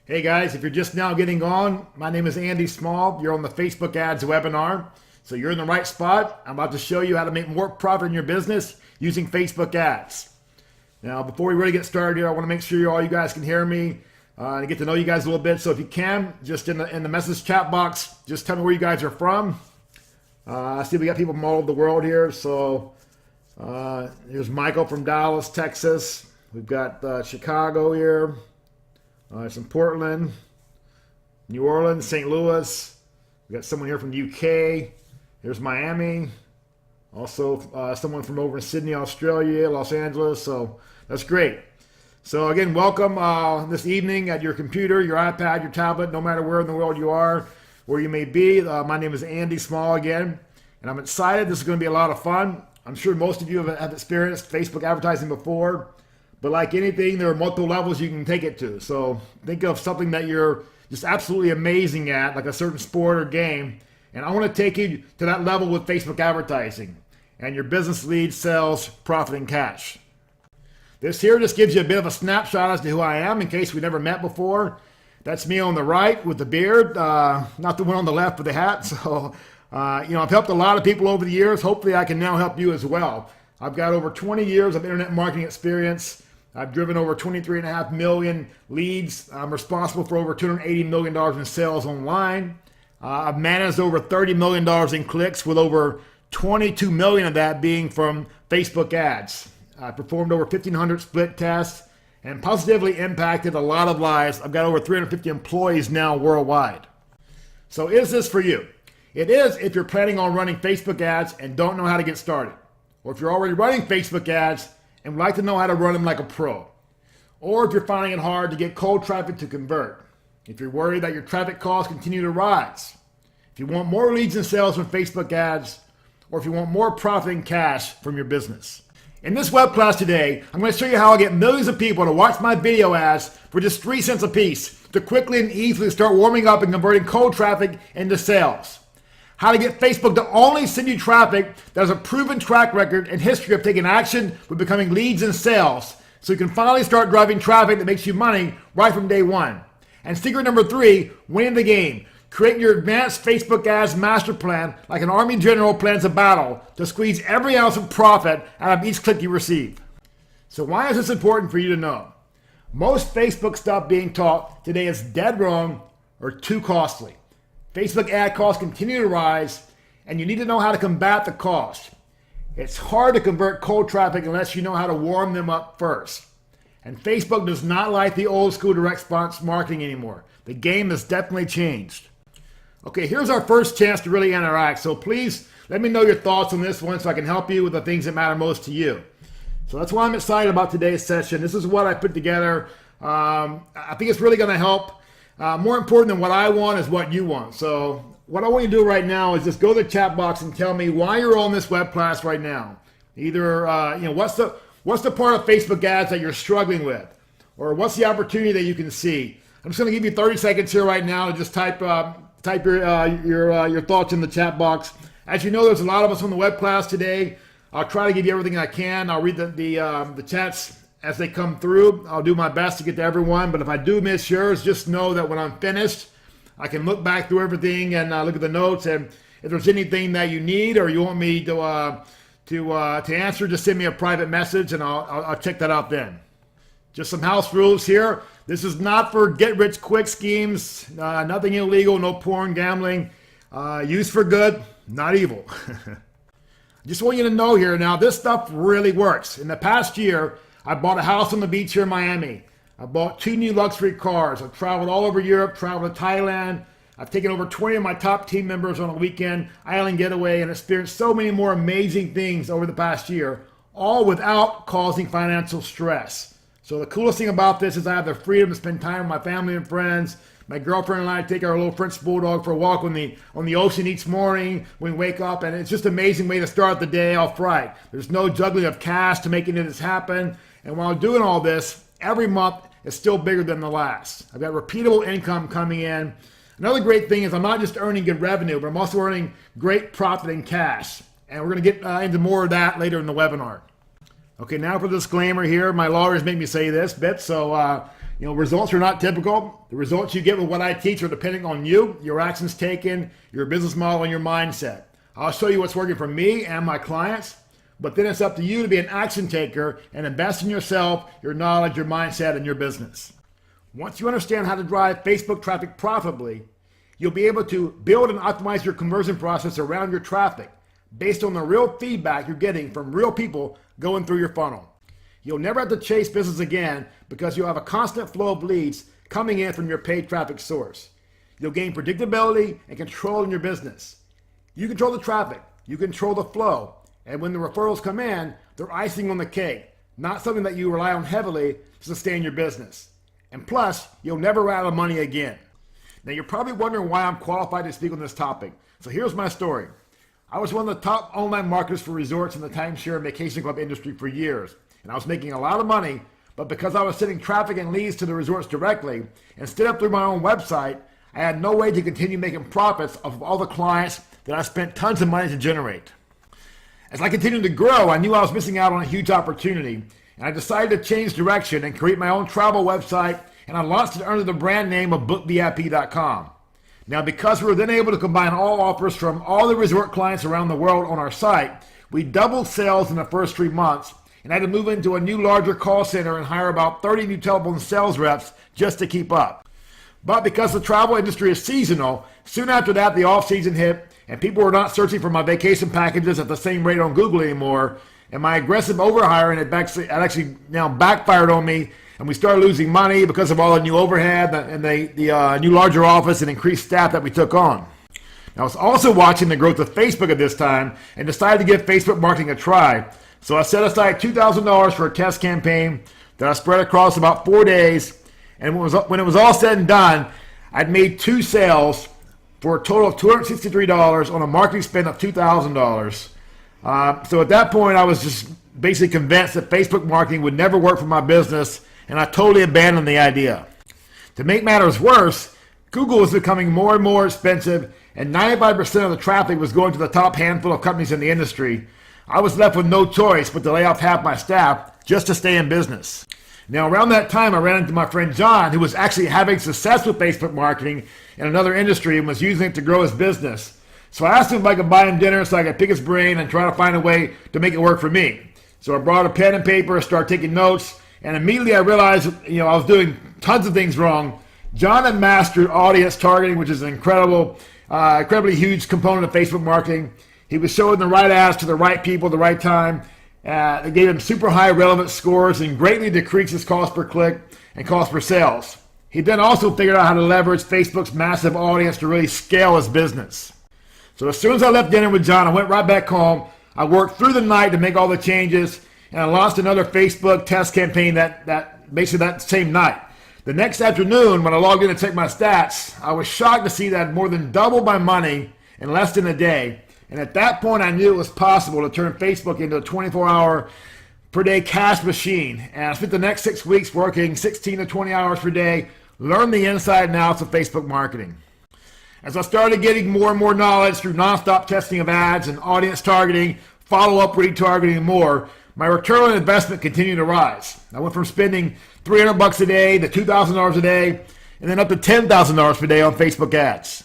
Hey guys, if you're just now getting on, my name is Andy Small. You're on the Facebook Ads webinar. So you're in the right spot. I'm about to show you how to make more profit in your business using Facebook ads. Now, before we really get started here, I want to make sure all you guys can hear me and get to know you guys a little bit. So if you can, just in the message chat box, just tell me where you guys are from. I see we got people from all over the world here. So here's Michael from Dallas, Texas. We've got Chicago here. Some Portland, New Orleans, St. Louis. We got someone here from the UK. Here's Miami. Also, someone from over in Sydney, Australia, Los Angeles. So that's great. So again, welcome this evening at your computer, your iPad, your tablet, no matter where in the world you are, where you may be. My name is Andy Small again, and I'm excited. This is going to be a lot of fun. I'm sure most of you have experienced Facebook advertising before. But like anything, there are multiple levels you can take it to. So think of something that you're just absolutely amazing at, like a certain sport or game. And I want to take you to that level with Facebook advertising. And your business leads, sales, profit, and cash. This here just gives you a bit of a snapshot as to who I am in case we never met before. That's me on the right with the beard, not the one on the left with the hat. So, I've helped a lot of people over the years. Hopefully I can now help you as well. I've got over 20 years of internet marketing experience. I've driven over 23.5 million leads. I'm responsible for over $280 million in sales online. I've managed over $30 million in clicks, with over 22 million of that being from Facebook ads. I performed over 1,500 split tests and positively impacted a lot of lives. I've got over 350 employees now worldwide. So is this for you? It is if you're planning on running Facebook ads and don't know how to get started. Or if you're already running Facebook ads and would like to know how to run them like a pro. Or if you're finding it hard to get cold traffic to convert. If you're worried that your traffic costs continue to rise. If you want more leads and sales from Facebook ads. Or if you want more profit and cash from your business. In this web class today, I'm going to show you how I get millions of people to watch my video ads for just 3 cents a piece to quickly and easily start warming up and converting cold traffic into sales. How to get Facebook to only send you traffic that has a proven track record and history of taking action with becoming leads and sales, so you can finally start driving traffic that makes you money right from day one. And secret number 3, winning the game. Create your advanced Facebook ads master plan like an army general plans a battle to squeeze every ounce of profit out of each click you receive. So why is this important for you to know? Most Facebook stuff being taught today is dead wrong or too costly. Facebook ad costs continue to rise, and you need to know how to combat the cost. It's hard to convert cold traffic unless you know how to warm them up first. And Facebook does not like the old school direct response marketing anymore. The game has definitely changed. Okay, here's our first chance to really interact. So please let me know your thoughts on this one so I can help you with the things that matter most to you. So that's why I'm excited about today's session. This is what I put together. I think it's really going to help. More important than what I want is what you want. So what I want you to do right now is just go to the chat box and tell me why you're on this web class right now. Either what's the part of Facebook ads that you're struggling with, or what's the opportunity that you can see. I'm just going to give you 30 seconds here right now to just type your thoughts in the chat box. As you know, there's a lot of us on the web class today. I'll try to give you everything I can. I'll read the chats as they come through. I'll do my best to get to everyone, but if I do miss yours, just know that when I'm finished, I can look back through everything and look at the notes, and if there's anything that you need or you want me to answer, just send me a private message and I'll check that out then. Just some house rules here. This is not for get-rich-quick schemes, nothing illegal, no porn, gambling, used for good, not evil. I just want you to know here now, this stuff really works. In the past year, I bought a house on the beach here in Miami. I bought 2 new luxury cars. I've traveled all over Europe, traveled to Thailand. I've taken over 20 of my top team members on a weekend island getaway and experienced so many more amazing things over the past year, all without causing financial stress. So the coolest thing about this is I have the freedom to spend time with my family and friends. My girlfriend and I take our little French bulldog for a walk on the ocean each morning when we wake up, and it's just an amazing way to start the day off right. There's no juggling of cash to make any of this happen. And while doing all this, every month is still bigger than the last. I've got repeatable income coming in. Another great thing is I'm not just earning good revenue, but I'm also earning great profit in cash. And we're going to get into more of that later in the webinar. Okay, now for the disclaimer here. My lawyers make me say this bit, so Results are not typical. The results you get with what I teach are depending on you, your actions taken, your business model, and your mindset. I'll show you what's working for me and my clients, but then it's up to you to be an action taker and invest in yourself, your knowledge, your mindset, and your business. Once you understand how to drive Facebook traffic profitably, you'll be able to build and optimize your conversion process around your traffic based on the real feedback you're getting from real people going through your funnel. You'll never have to chase business again because you'll have a constant flow of leads coming in from your paid traffic source. You'll gain predictability and control in your business. You control the traffic, you control the flow, and when the referrals come in, they're icing on the cake, not something that you rely on heavily to sustain your business. And plus, you'll never run out of money again. Now you're probably wondering why I'm qualified to speak on this topic. So here's my story. I was one of the top online marketers for resorts in the timeshare and vacation club industry for years. And I was making a lot of money, but because I was sending traffic and leads to the resorts directly, instead of through my own website, I had no way to continue making profits off of all the clients that I spent tons of money to generate. As I continued to grow, I knew I was missing out on a huge opportunity, and I decided to change direction and create my own travel website, and I launched it under the brand name of bookvip.com. Now, because we were then able to combine all offers from all the resort clients around the world on our site, we doubled sales in the first 3 months, and I had to move into a new larger call center and hire about 30 new telephone sales reps just to keep up. But because the travel industry is seasonal, soon after that the off season hit and people were not searching for my vacation packages at the same rate on Google anymore, and my aggressive overhiring had actually now backfired on me, and we started losing money because of all the new overhead and the new larger office and increased staff that we took on. I was also watching the growth of Facebook at this time and decided to give Facebook marketing a try. So I set aside $2,000 for a test campaign that I spread across about 4 days. And when it was all said and done, I'd made 2 sales for a total of $263 on a marketing spend of $2,000. So at that point, I was just basically convinced that Facebook marketing would never work for my business, and I totally abandoned the idea. To make matters worse, Google was becoming more and more expensive, and 95% of the traffic was going to the top handful of companies in the industry. I was left with no choice but to lay off half my staff just to stay in business. Now, around that time, I ran into my friend John, who was actually having success with Facebook marketing in another industry and was using it to grow his business. So I asked him if I could buy him dinner so I could pick his brain and try to find a way to make it work for me. So I brought a pen and paper, started taking notes, and immediately I realized, I was doing tons of things wrong. John had mastered audience targeting, which is an incredibly huge component of Facebook marketing. He was showing the right ads to the right people at the right time. They gave him super high relevance scores and greatly decreased his cost per click and cost per sales. He then also figured out how to leverage Facebook's massive audience to really scale his business. So as soon as I left dinner with John, I went right back home. I worked through the night to make all the changes, and I launched another Facebook test campaign that same night. The next afternoon, when I logged in to check my stats, I was shocked to see that I had more than doubled my money in less than a day. And at that point, I knew it was possible to turn Facebook into a 24-hour per day cash machine. And I spent the next 6 weeks working 16 to 20 hours per day, learning the inside and outs of Facebook marketing. As I started getting more and more knowledge through nonstop testing of ads and audience targeting, follow-up retargeting, and more, my return on investment continued to rise. I went from spending $300 a day to $2,000 a day, and then up to $10,000 per day on Facebook ads.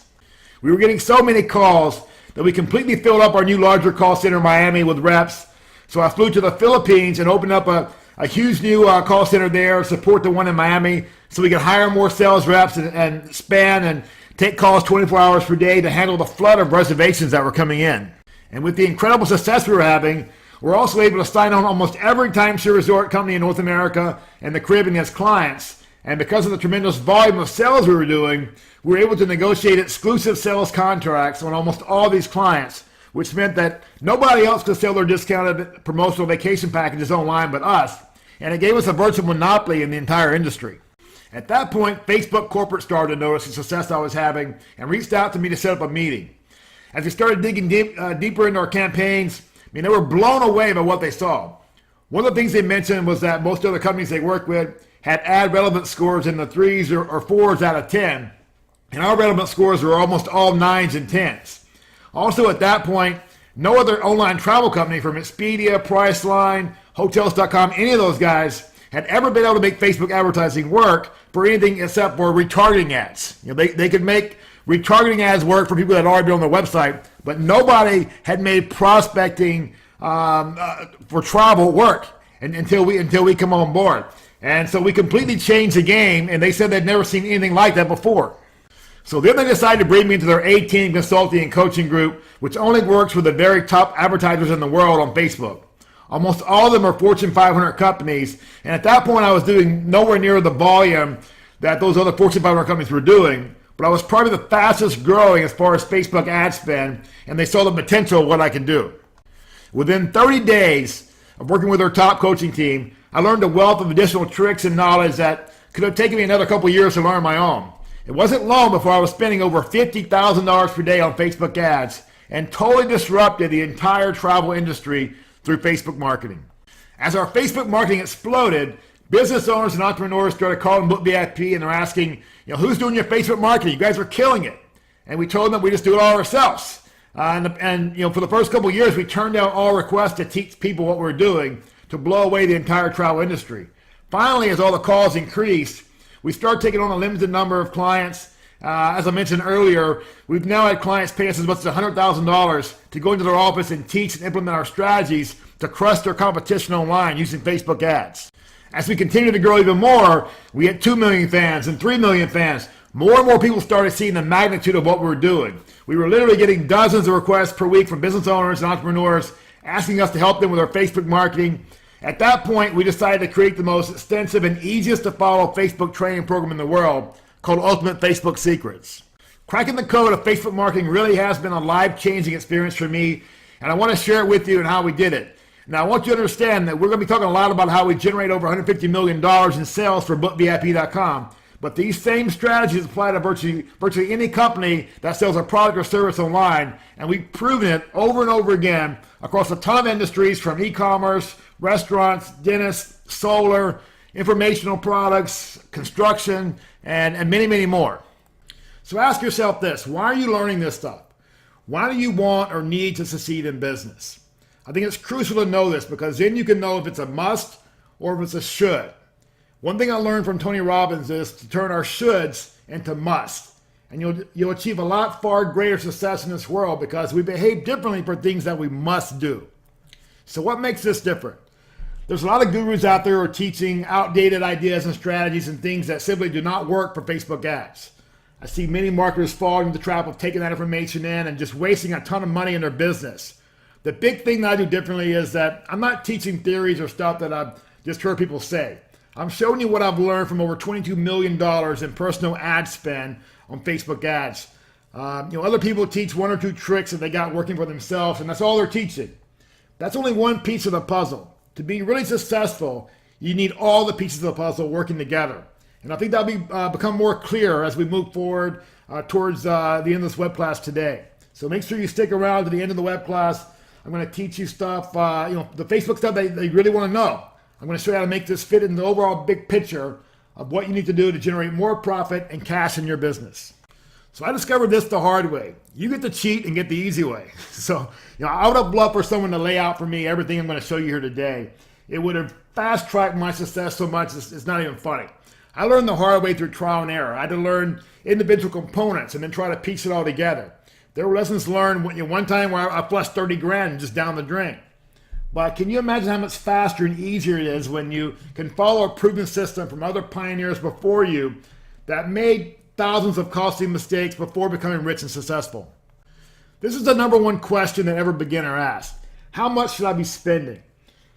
We were getting so many calls that we completely filled up our new larger call center in Miami with reps. So I flew to the Philippines and opened up a huge new call center there, support the one in Miami, so we could hire more sales reps and span and take calls 24 hours per day to handle the flood of reservations that were coming in. And with the incredible success we were having, we're also able to sign on almost every timeshare resort company in North America and the Caribbean as clients. And because of the tremendous volume of sales we were doing, we were able to negotiate exclusive sales contracts on almost all these clients, which meant that nobody else could sell their discounted promotional vacation packages online but us. And it gave us a virtual monopoly in the entire industry. At that point, Facebook corporate started to notice the success I was having and reached out to me to set up a meeting. As we started digging deeper into our campaigns, they were blown away by what they saw. One of the things they mentioned was that most other companies they worked with had ad relevance scores in the 3s or 4s out of 10, and our relevance scores were almost all 9s and 10s. Also at that point, no other online travel company from Expedia, Priceline, Hotels.com, any of those guys had ever been able to make Facebook advertising work for anything except for retargeting ads. They could make retargeting ads work for people that had already been on their website, but nobody had made prospecting for travel work until we come on board. And so we completely changed the game, and they said they'd never seen anything like that before. So then they decided to bring me into their A-Team consulting and coaching group, which only works with the very top advertisers in the world on Facebook. Almost all of them are Fortune 500 companies, and at that point I was doing nowhere near the volume that those other Fortune 500 companies were doing, but I was probably the fastest growing as far as Facebook ad spend, and they saw the potential of what I could do. Within 30 days of working with their top coaching team, I learned a wealth of additional tricks and knowledge that could have taken me another couple years to learn on my own. It wasn't long before I was spending over $50,000 per day on Facebook ads and totally disrupted the entire travel industry through Facebook marketing. As our Facebook marketing exploded, business owners and entrepreneurs started calling Book VIP and they're asking, who's doing your Facebook marketing? You guys are killing it. And we told them that we just do it all ourselves. And for the first couple of years, we turned down all requests to teach people what we're doing to blow away the entire travel industry. Finally, as all the calls increased, we started taking on a limited number of clients. As I mentioned earlier, we've now had clients pay us as much as $100,000 to go into their office and teach and implement our strategies to crush their competition online using Facebook ads. As we continue to grow even more, we hit 2 million fans and 3 million fans. More and more people started seeing the magnitude of what we were doing. We were literally getting dozens of requests per week from business owners and entrepreneurs asking us to help them with our Facebook marketing. At that point, we decided to create the most extensive and easiest to follow Facebook training program in the world called Ultimate Facebook Secrets. Cracking the code of Facebook marketing really has been a life-changing experience for me, and I want to share it with you and how we did it. Now, I want you to understand that we're going to be talking a lot about how we generate over $150 million in sales for BookVIP.com, but these same strategies apply to virtually any company that sells a product or service online, and we've proven it over and over again across a ton of industries from e-commerce, restaurants, dentists, solar, informational products, construction, and many, many more. So ask yourself this: why are you learning this stuff? Why do you want or need to succeed in business? I think it's crucial to know this because then you can know if it's a must or if it's a should. One thing I learned from Tony Robbins is to turn our shoulds into musts. And you'll achieve a lot far greater success in this world because we behave differently for things that we must do. So what makes this different? There's a lot of gurus out there who are teaching outdated ideas and strategies and things that simply do not work for Facebook ads. I see many marketers fall into the trap of taking that information in and just wasting a ton of money in their business. The big thing that I do differently is that I'm not teaching theories or stuff that I've just heard people say. I'm showing you what I've learned from over $22 million in personal ad spend on Facebook ads. Other people teach one or two tricks that they got working for themselves, and that's all they're teaching. That's only one piece of the puzzle. To be really successful, you need all the pieces of the puzzle working together. And I think that'll become more clear as we move forward towards the end of this web class today. So make sure you stick around to the end of the web class. I'm going to teach you stuff, the Facebook stuff that you really want to know. I'm going to show you how to make this fit in the overall big picture of what you need to do to generate more profit and cash in your business. So I discovered this the hard way. You get to cheat and get the easy way. So I would have loved for someone to lay out for me everything I'm going to show you here today. It would have fast-tracked my success so much it's not even funny. I learned the hard way through trial and error. I had to learn individual components and then try to piece it all together. There were lessons learned one time where I flushed 30 grand just down the drain. But can you imagine how much faster and easier it is when you can follow a proven system from other pioneers before you that made thousands of costly mistakes before becoming rich and successful? This is the number one question that every beginner asks. How much should I be spending?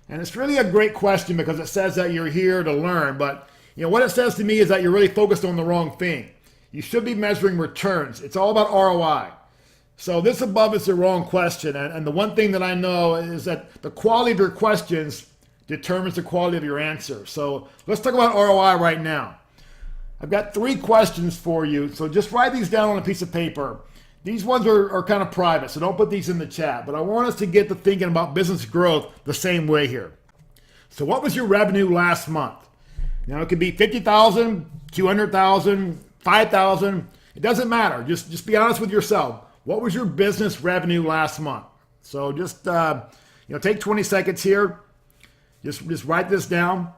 And it's really a great question because it says that you're here to learn, but what it says to me is that you're really focused on the wrong thing. You should be measuring returns. It's all about ROI. So this above is the wrong question, and the one thing that I know is that the quality of your questions determines the quality of your answer. So let's talk about ROI right now. I've got 3 questions for you, so just write these down on a piece of paper. These ones are kind of private, so don't put these in the chat, but I want us to get to thinking about business growth the same way here. So what was your revenue last month? Now it could be 50,000, 200,000, 5,000. It doesn't matter. Just be honest with yourself. What was your business revenue last month? So just take 20 seconds here. Just write this down.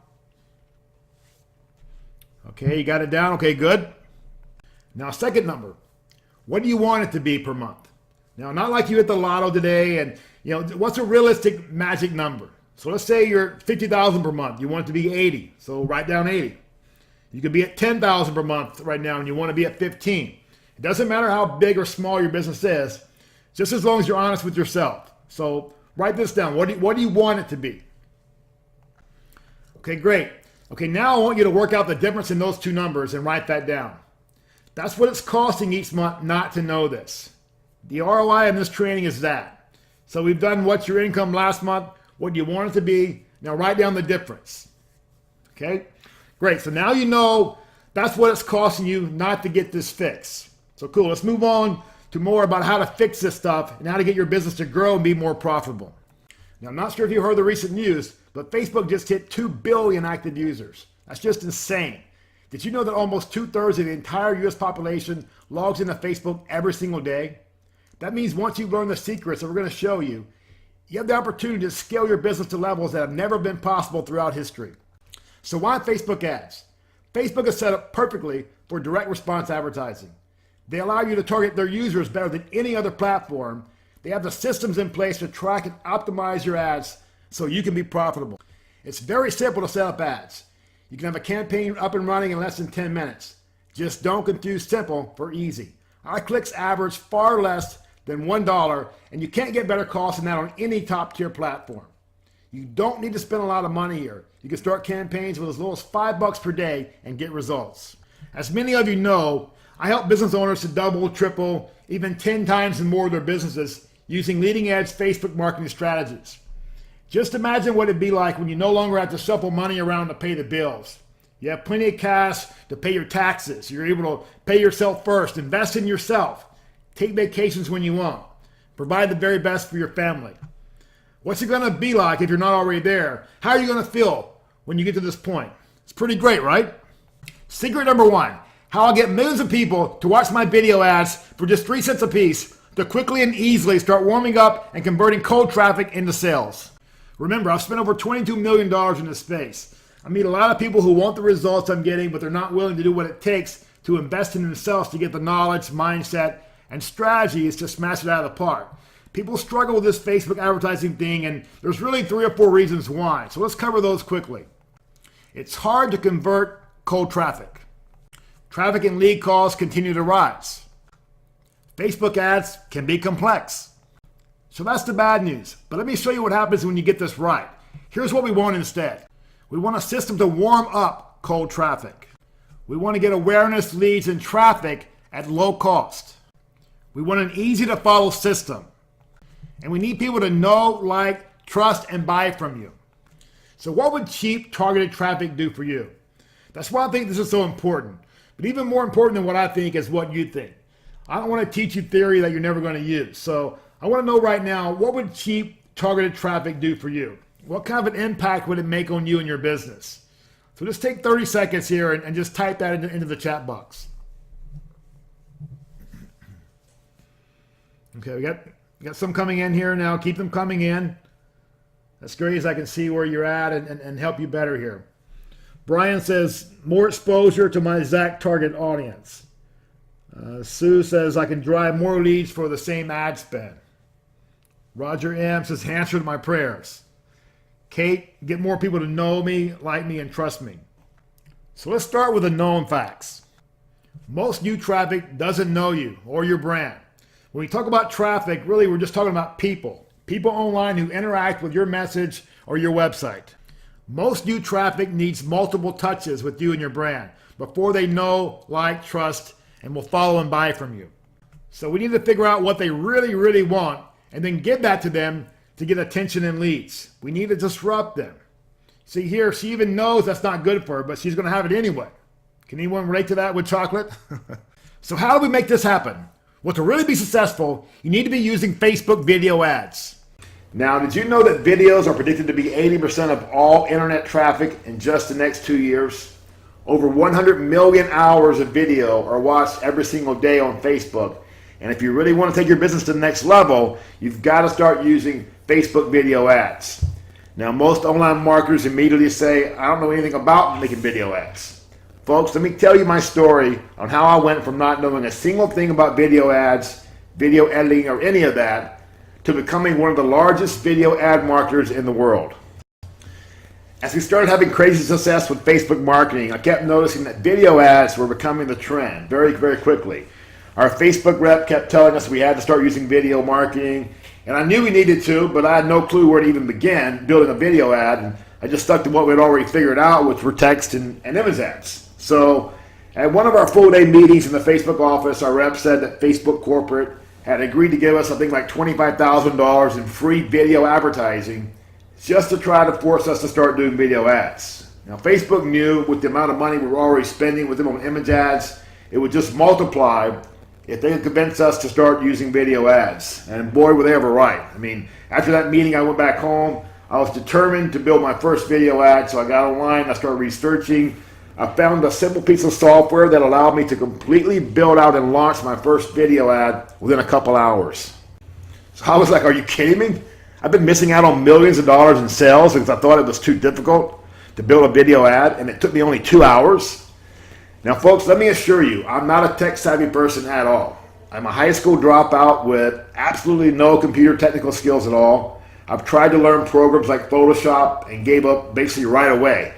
Okay, you got it down? Okay, good. Now, second number. What do you want it to be per month? Now, not like you hit the lotto today and, what's a realistic magic number? So let's say you're at 50,000 per month. You want it to be 80. So write down 80. You could be at 10,000 per month right now and you want to be at 15. It doesn't matter how big or small your business is, just as long as you're honest with yourself. So write this down. What do you want it to be? Okay, great. Okay, now I want you to work out the difference in those two numbers and write that down. That's what it's costing each month not to know this. The ROI in this training is that. So we've done what's your income last month, what do you want it to be. Now write down the difference. Okay, great. So now you know that's what it's costing you not to get this fixed. So cool, let's move on to more about how to fix this stuff and how to get your business to grow and be more profitable. Now, I'm not sure if you heard the recent news, but Facebook just hit 2 billion active users. That's just insane. Did you know that almost 2/3 of the entire US population logs into Facebook every single day? That means once you've learned the secrets that we're going to show you, you have the opportunity to scale your business to levels that have never been possible throughout history. So why Facebook ads? Facebook is set up perfectly for direct response advertising. They allow you to target their users better than any other platform. They have the systems in place to track and optimize your ads so you can be profitable. It's very simple to set up ads. You can have a campaign up and running in less than 10 minutes. Just don't confuse simple for easy. Our clicks average far less than $1, and you can't get better costs than that on any top tier platform. You don't need to spend a lot of money here. You can start campaigns with as low as $5 per day and get results. As many of you know, I help business owners to double, triple, even 10 times and more of their businesses using leading edge Facebook marketing strategies. Just imagine what it'd be like when you no longer have to shuffle money around to pay the bills. You have plenty of cash to pay your taxes. You're able to pay yourself first, invest in yourself, take vacations when you want, provide the very best for your family. What's it going to be like if you're not already there? How are you going to feel when you get to this point? It's pretty great, right? Secret number 1. How I'll get millions of people to watch my video ads for just 3 cents a piece to quickly and easily start warming up and converting cold traffic into sales. Remember, I've spent over $22 million in this space. I meet a lot of people who want the results I'm getting, but they're not willing to do what it takes to invest in themselves to get the knowledge, mindset, and strategies to smash it out of the park. People struggle with this Facebook advertising thing, and there's really 3 or 4 reasons why. So let's cover those quickly. It's hard to convert cold traffic. Traffic and lead calls continue to rise. Facebook ads can be complex. So that's the bad news. But let me show you what happens when you get this right. Here's what we want instead. We want a system to warm up cold traffic. We want to get awareness, leads, and traffic at low cost. We want an easy to follow system. And we need people to know, like, trust, and buy from you. So what would cheap targeted traffic do for you? That's why I think this is so important. But even more important than what I think is what you think. I don't want to teach you theory that you're never going to use. So I want to know right now, what would cheap targeted traffic do for you? What kind of an impact would it make on you and your business? So just take 30 seconds here and just type that into the chat box. Okay, we got some coming in here now. Keep them coming in. That's great, as I can see where you're at and help you better here. Brian says, more exposure to my exact target audience. Sue says, I can drive more leads for the same ad spend. Roger M says, answer to my prayers. Kate, get more people to know me, like me, and trust me. So let's start with the known facts. Most new traffic doesn't know you or your brand. When we talk about traffic, really we're just talking about people. People online who interact with your message or your website. Most new traffic needs multiple touches with you and your brand before they know, like, trust, and will follow and buy from you. So we need to figure out what they really, really want and then give that to them to get attention and leads. We need to disrupt them. See here, she even knows that's not good for her, but she's going to have it anyway. Can anyone relate to that with chocolate? So how do we make this happen? Well, to really be successful, you need to be using Facebook video ads. Now, did you know that videos are predicted to be 80% of all internet traffic in just the next 2 years? Over 100 million hours of video are watched every single day on Facebook. And if you really want to take your business to the next level, you've got to start using Facebook video ads. Now, most online marketers immediately say, I don't know anything about making video ads. Folks, let me tell you my story on how I went from not knowing a single thing about video ads, video editing, or any of that, to becoming one of the largest video ad marketers in the world. As we started having crazy success with Facebook marketing, I kept noticing that video ads were becoming the trend very, very quickly. Our Facebook rep kept telling us we had to start using video marketing, and I knew we needed to, but I had no clue where to even begin building a video ad, and I just stuck to what we'd already figured out, which were text and image ads. So at one of our full-day meetings in the Facebook office, our rep said that Facebook corporate had agreed to give us something like $25,000 in free video advertising just to try to force us to start doing video ads. Now, Facebook knew with the amount of money we were already spending with them on image ads, it would just multiply if they could convince us to start using video ads. And boy, were they ever right. I mean, after that meeting, I went back home. I was determined to build my first video ad, so I got online, I started researching. I found a simple piece of software that allowed me to completely build out and launch my first video ad within a couple hours. So I was like, are you kidding me? I've been missing out on millions of dollars in sales because I thought it was too difficult to build a video ad, and it took me only 2 hours. Now, folks, let me assure you, I'm not a tech-savvy person at all. I'm a high school dropout with absolutely no computer technical skills at all. I've tried to learn programs like Photoshop and gave up basically right away.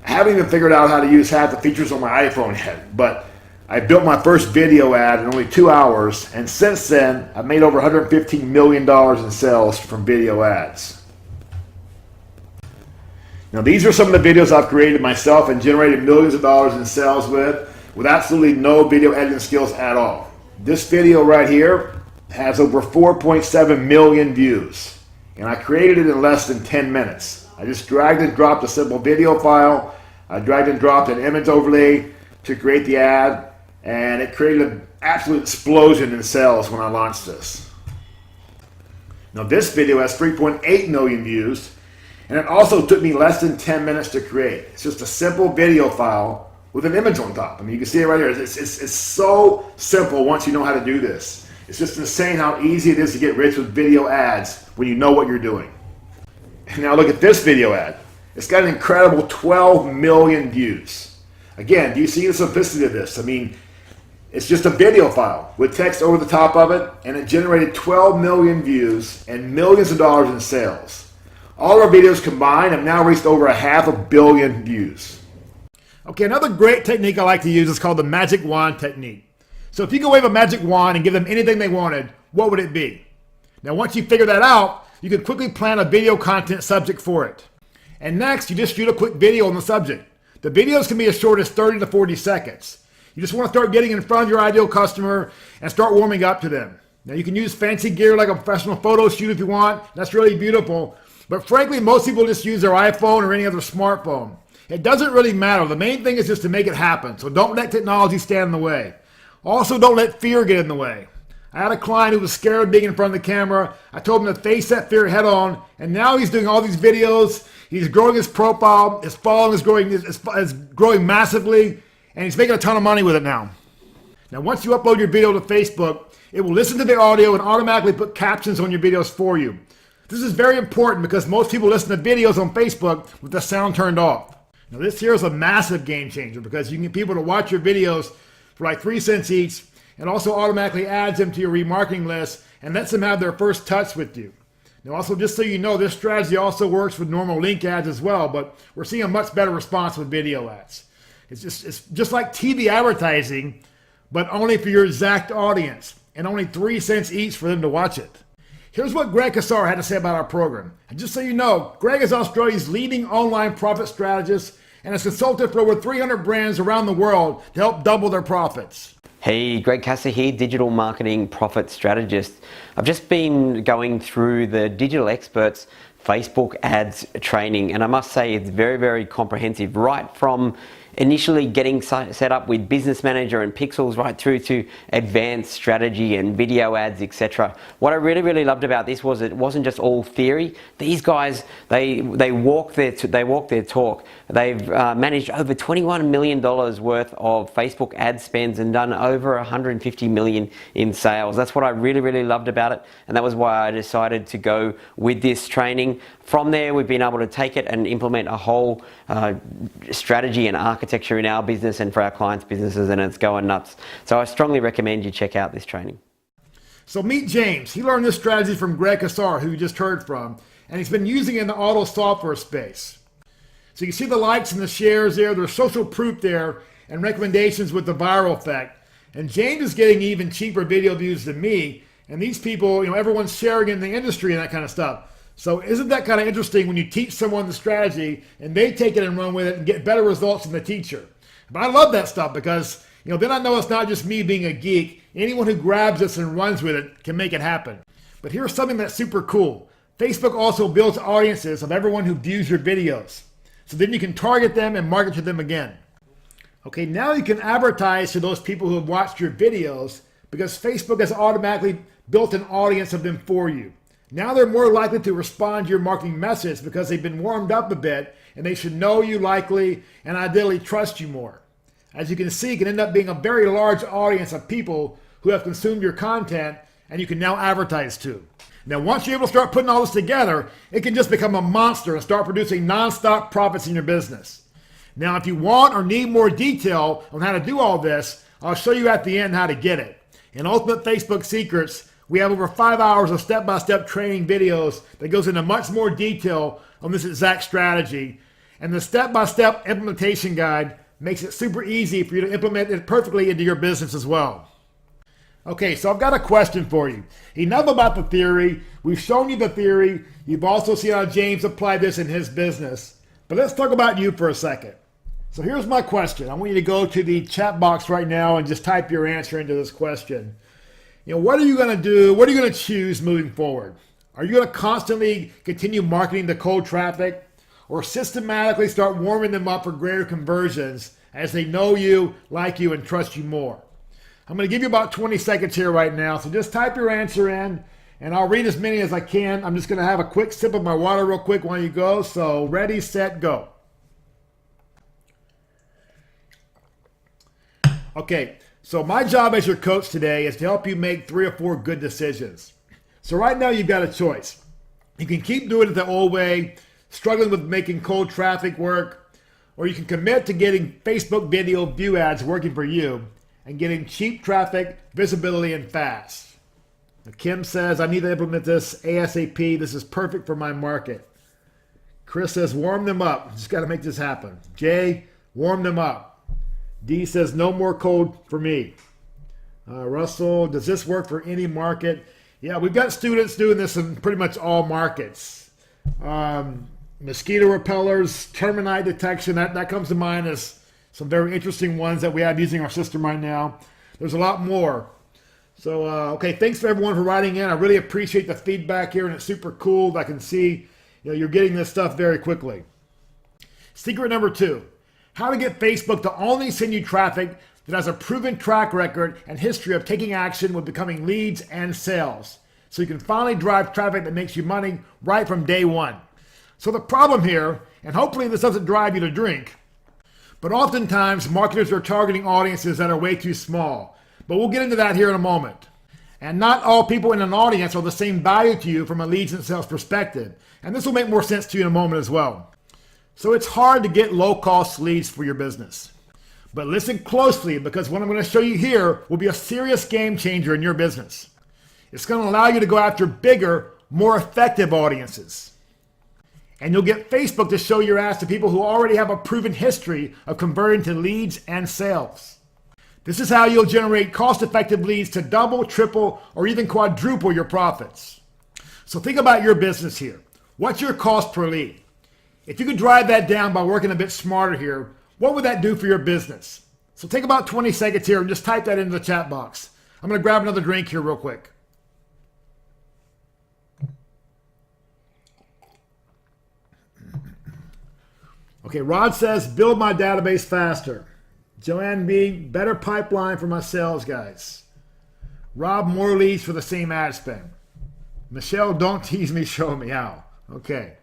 I haven't even figured out how to use half the features on my iPhone yet, but I built my first video ad in only 2 hours, and since then, I've made over $115 million in sales from video ads. Now, these are some of the videos I've created myself and generated millions of dollars in sales with absolutely no video editing skills at all. This video right here has over 4.7 million views, and I created it in less than 10 minutes. I just dragged and dropped a simple video file. I dragged and dropped an image overlay to create the ad, and it created an absolute explosion in sales when I launched this. Now, this video has 3.8 million views, and it also took me less than 10 minutes to create. It's just a simple video file with an image on top. I mean, you can see it right here. It's so simple once you know how to do this. It's just insane how easy it is to get rich with video ads when you know what you're doing. And now look at this video ad. It's got an incredible 12 million views. Again, do you see the simplicity of this? I mean, it's just a video file with text over the top of it, and it generated 12 million views and millions of dollars in sales. All our videos combined have now reached over 500 million views. Okay, another great technique I like to use is called the magic wand technique. So if you could wave a magic wand and give them anything they wanted, what would it be? Now, once you figure that out, you can quickly plan a video content subject for it. And next, you just shoot a quick video on the subject. The videos can be as short as 30 to 40 seconds. You just want to start getting in front of your ideal customer and start warming up to them. Now, you can use fancy gear like a professional photo shoot if you want. That's really beautiful. But frankly, most people just use their iPhone or any other smartphone. It doesn't really matter. The main thing is just to make it happen. So don't let technology stand in the way. Also, don't let fear get in the way. I had a client who was scared of being in front of the camera. I told him to face that fear head on, and now he's doing all these videos. He's growing his profile. His following is growing massively, and he's making a ton of money with it now. Now, once you upload your video to Facebook, it will listen to the audio and automatically put captions on your videos for you. This is very important because most people listen to videos on Facebook with the sound turned off. Now, this here is a massive game changer because you can get people to watch your videos for like 3 cents each, and also automatically adds them to your remarketing list and lets them have their first touch with you. Now, also, just so you know, this strategy also works with normal link ads as well, but we're seeing a much better response with video ads. It's just like TV advertising, but only for your exact audience, and only 3 cents each for them to watch it. Here's what Greg Cassar had to say about our program. And just so you know, Greg is Australia's leading online profit strategist and has consulted for over 300 brands around the world to help double their profits. Hey, Greg Cassar here, digital marketing profit strategist. I've just been going through the Digital Experts Facebook ads training, and I must say it's very, very comprehensive, right from initially getting set up with Business Manager and Pixels right through to advanced strategy and video ads, etc. What I really, really loved about this was it wasn't just all theory. These guys, they walk their talk. They've managed over $21 million worth of Facebook ad spends and done over $150 million in sales. That's what I really, really loved about it, and that was why I decided to go with this training. From there, we've been able to take it and implement a whole strategy and architecture architecture in our business and for our clients' businesses, and it's going nuts. So I strongly recommend you check out this training. So meet James. He learned this strategy from Greg Kassar, who you just heard from, and he's been using it in the auto software space. So you can see the likes and the shares there. There's social proof there and recommendations with the viral effect. And James is getting even cheaper video views than me. And these people, everyone's sharing in the industry and that kind of stuff. So isn't that kind of interesting when you teach someone the strategy and they take it and run with it and get better results than the teacher? But I love that stuff because, then I know it's not just me being a geek. Anyone who grabs this and runs with it can make it happen. But here's something that's super cool. Facebook also builds audiences of everyone who views your videos. So then you can target them and market to them again. Okay, now you can advertise to those people who have watched your videos because Facebook has automatically built an audience of them for you. Now they're more likely to respond to your marketing message because they've been warmed up a bit and they should know you likely and ideally trust you more. As you can see, it can end up being a very large audience of people who have consumed your content and you can now advertise to. Now, once you're able to start putting all this together, it can just become a monster and start producing nonstop profits in your business. Now, if you want or need more detail on how to do all this, I'll show you at the end how to get it. In Ultimate Facebook Secrets, we have over 5 hours of step-by-step training videos that goes into much more detail on this exact strategy. And the step-by-step implementation guide makes it super easy for you to implement it perfectly into your business as well. Okay, so I've got a question for you. Enough about the theory. We've shown you the theory. You've also seen how James applied this in his business. But let's talk about you for a second. So here's my question. I want you to go to the chat box right now and just type your answer into this question. What are you going to do? What are you going to choose moving forward? Are you going to constantly continue marketing the cold traffic or systematically start warming them up for greater conversions as they know you, like you, and trust you more? I'm going to give you about 20 seconds here right now, so just type your answer in, and I'll read as many as I can. I'm just going to have a quick sip of my water real quick while you go, so ready, set, go. Okay, so my job as your coach today is to help you make 3 or 4 good decisions. So right now you've got a choice. You can keep doing it the old way, struggling with making cold traffic work, or you can commit to getting Facebook video view ads working for you and getting cheap traffic, visibility, and fast. Now, Kim says, I need to implement this ASAP. This is perfect for my market. Chris says, warm them up. Just got to make this happen. Jay, warm them up. D says, no more cold for me. Russell, does this work for any market? Yeah, we've got students doing this in pretty much all markets. Mosquito repellers, termite detection, that comes to mind as some very interesting ones that we have using our system right now. There's a lot more. So, okay, thanks for everyone for writing in. I really appreciate the feedback here, and it's super cool that I can see you're getting this stuff very quickly. Secret number 2, how to get Facebook to only send you traffic that has a proven track record and history of taking action with becoming leads and sales. So you can finally drive traffic that makes you money right from day one. So the problem here, and hopefully this doesn't drive you to drink, but oftentimes marketers are targeting audiences that are way too small. But we'll get into that here in a moment. And not all people in an audience are the same value to you from a leads and sales perspective. And this will make more sense to you in a moment as well. So it's hard to get low-cost leads for your business. But listen closely, because what I'm going to show you here will be a serious game changer in your business. It's going to allow you to go after bigger, more effective audiences. And you'll get Facebook to show your ass to people who already have a proven history of converting to leads and sales. This is how you'll generate cost-effective leads to double, triple, or even quadruple your profits. So think about your business here. What's your cost per lead? If you could drive that down by working a bit smarter here, what would that do for your business? So take about 20 seconds here and just type that into the chat box. I'm going to grab another drink here real quick. Okay, Rod says, build my database faster. Joanne B, better pipeline for my sales guys. Rob, more leads for the same ad spend. Michelle, don't tease me, show me how. Okay.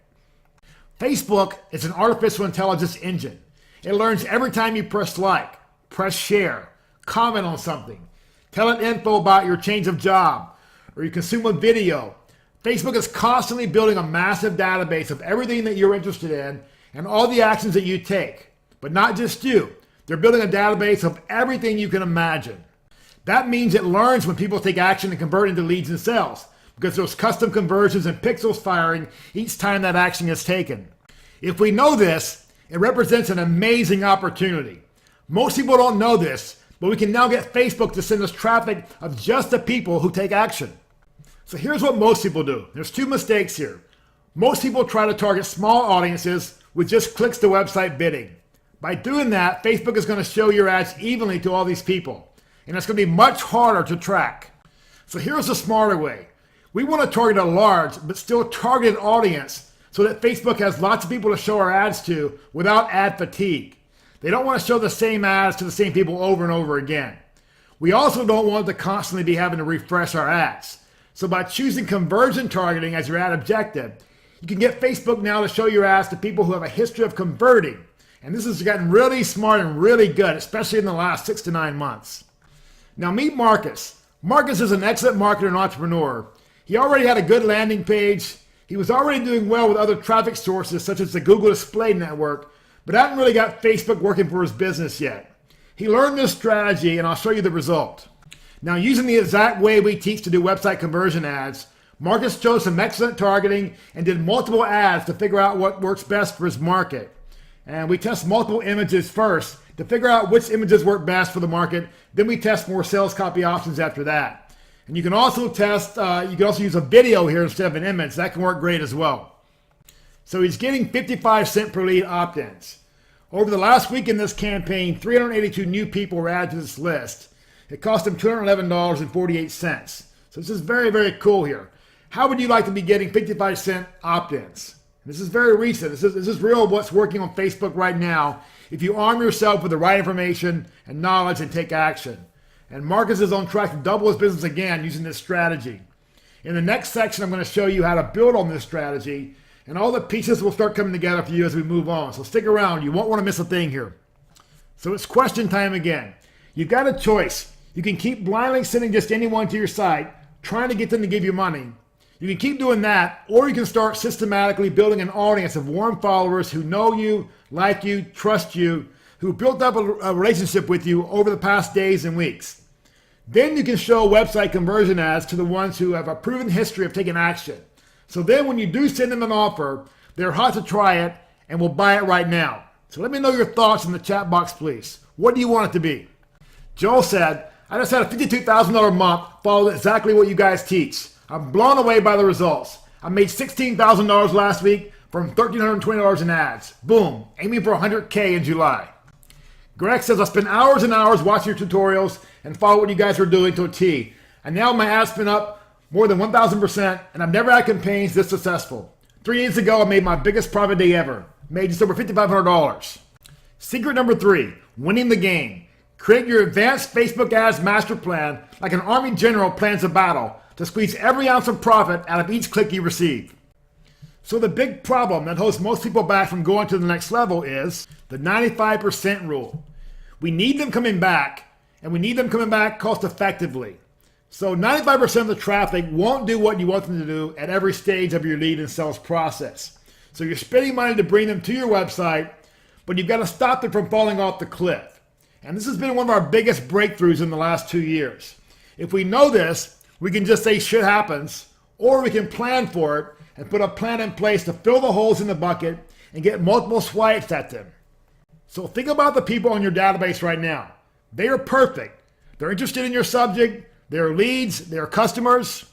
Facebook is an artificial intelligence engine. It learns every time you press like, press share, comment on something, tell it info about your change of job, or you consume a video. Facebook is constantly building a massive database of everything that you're interested in and all the actions that you take. But not just you. They're building a database of everything you can imagine. That means it learns when people take action and convert into leads and sales, because there's custom conversions and pixels firing each time that action is taken. If we know this, it represents an amazing opportunity. Most people don't know this, but we can now get Facebook to send us traffic of just the people who take action. So here's what most people do. There's two mistakes here. Most people try to target small audiences with just clicks to website bidding. By doing that, Facebook is going to show your ads evenly to all these people, and it's going to be much harder to track. So here's a smarter way. We want to target a large but still targeted audience so that Facebook has lots of people to show our ads to without ad fatigue. They don't want to show the same ads to the same people over and over again. We also don't want to constantly be having to refresh our ads. So by choosing conversion targeting as your ad objective, you can get Facebook now to show your ads to people who have a history of converting. And this has gotten really smart and really good, especially in the last 6 to 9 months. Now meet Marcus. Marcus is an excellent marketer and entrepreneur. He already had a good landing page. He was already doing well with other traffic sources such as the Google Display Network, but hadn't really got Facebook working for his business yet. He learned this strategy, and I'll show you the result. Now, using the exact way we teach to do website conversion ads, Marcus chose some excellent targeting and did multiple ads to figure out what works best for his market. And we test multiple images first to figure out which images work best for the market. Then we test more sales copy options after that. And you can also test, you can also use a video here instead of an image. That can work great as well. So he's getting 55 cents per lead opt-ins. Over the last week in this campaign, 382 new people were added to this list. It cost him $211.48. So this is very, very cool here. How would you like to be getting 55 cent opt-ins? This is very recent. This is real what's working on Facebook right now if you arm yourself with the right information and knowledge and take action. And Marcus is on track to double his business again using this strategy. In the next section, I'm going to show you how to build on this strategy, and all the pieces will start coming together for you as we move on. So stick around. You won't want to miss a thing here. So it's question time again. You've got a choice. You can keep blindly sending just anyone to your site, trying to get them to give you money. You can keep doing that, or you can start systematically building an audience of warm followers who know you, like you, trust you, who built up a relationship with you over the past days and weeks. Then you can show website conversion ads to the ones who have a proven history of taking action. So then when you do send them an offer, they're hot to try it and will buy it right now. So let me know your thoughts in the chat box, please. What do you want it to be? Joel said, I just had a $52,000 month, followed exactly what you guys teach. I'm blown away by the results. I made $16,000 last week from $1,320 in ads. Boom, aiming for $100K in July. Greg says, I spent hours and hours watching your tutorials and follow what you guys are doing to a T. And now my ads been up more than 1,000%, and I've never had campaigns this successful. 3 days ago, I made my biggest profit day ever. Made just over $5,500. Secret number 3, winning the game. Create your advanced Facebook ads master plan like an army general plans a battle to squeeze every ounce of profit out of each click you receive. So the big problem that holds most people back from going to the next level is the 95% rule. We need them coming back, and we need them coming back cost effectively. So 95% of the traffic won't do what you want them to do at every stage of your lead and sales process. So you're spending money to bring them to your website, but you've got to stop them from falling off the cliff. And this has been one of our biggest breakthroughs in the last 2 years. If we know this, we can just say shit happens, or we can plan for it and put a plan in place to fill the holes in the bucket and get multiple swipes at them. So think about the people on your database right now. They are perfect. They're interested in your subject. They are leads. They are customers.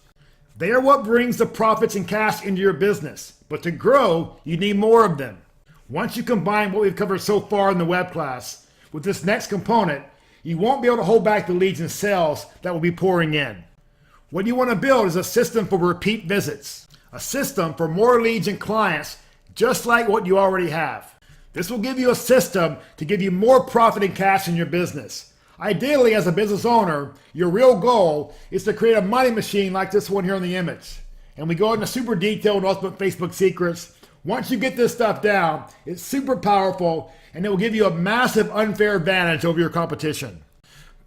They are what brings the profits and cash into your business. But to grow, you need more of them. Once you combine what we've covered so far in the web class with this next component, you won't be able to hold back the leads and sales that will be pouring in. What you want to build is a system for repeat visits, a system for more leads and clients, just like what you already have. This will give you a system to give you more profit and cash in your business. Ideally, as a business owner, your real goal is to create a money machine like this one here in the image. And we go into super detailed ultimate Facebook secrets. Once you get this stuff down, it's super powerful, and it will give you a massive unfair advantage over your competition.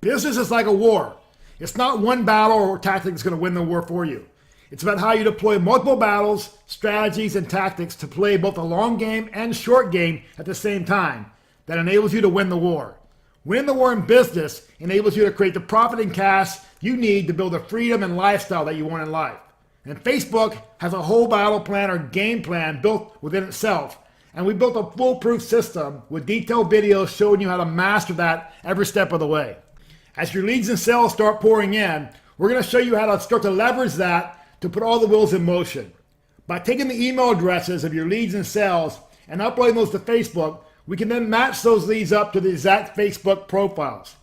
Business is like a war. It's not one battle or tactic that's going to win the war for you. It's about how you deploy multiple battles, strategies, and tactics to play both the long game and short game at the same time. that enables you to win the war. Winning the war in business enables you to create the profit and cash you need to build the freedom and lifestyle that you want in life. And Facebook has a whole battle plan or game plan built within itself. And we built a foolproof system with detailed videos showing you how to master that every step of the way. As your leads and sales start pouring in, we're going to show you how to start to leverage that to put all the wheels in motion. By taking the email addresses of your leads and sales and uploading those to Facebook, we can then match those leads up to the exact Facebook profiles.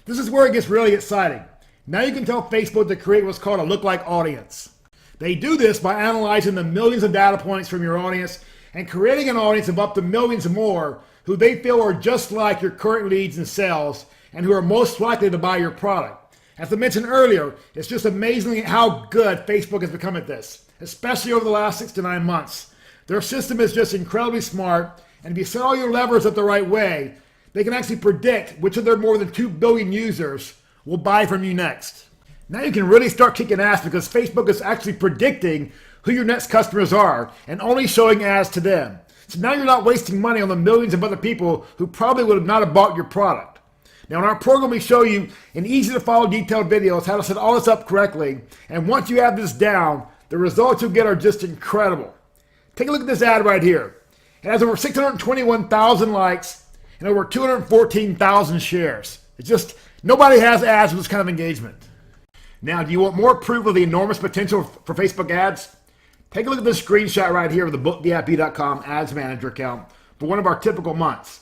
This is where it gets really exciting. Now you can tell Facebook to create what's called a lookalike audience. They do this by analyzing the millions of data points from your audience and creating an audience of up to millions more who they feel are just like your current leads and sales and who are most likely to buy your product. As I mentioned earlier, it's just amazing how good Facebook has become at this, especially over the last 6 to 9 months. Their system is just incredibly smart, and if you set all your levers up the right way, they can actually predict which of their more than 2 billion users will buy from you next. Now you can really start kicking ass because Facebook is actually predicting who your next customers are and only showing ads to them. So now you're not wasting money on the millions of other people who probably would not have bought your product. Now in our program we show you in easy to follow detailed videos how to set all this up correctly, and once you have this down, the results you'll get are just incredible. Take a look at this ad right here. It has over 621,000 likes and over 214,000 shares. It's just, nobody has ads with this kind of engagement. Now, do you want more proof of the enormous potential for Facebook ads? Take a look at this screenshot right here of the bookvip.com ads manager account for one of our typical months.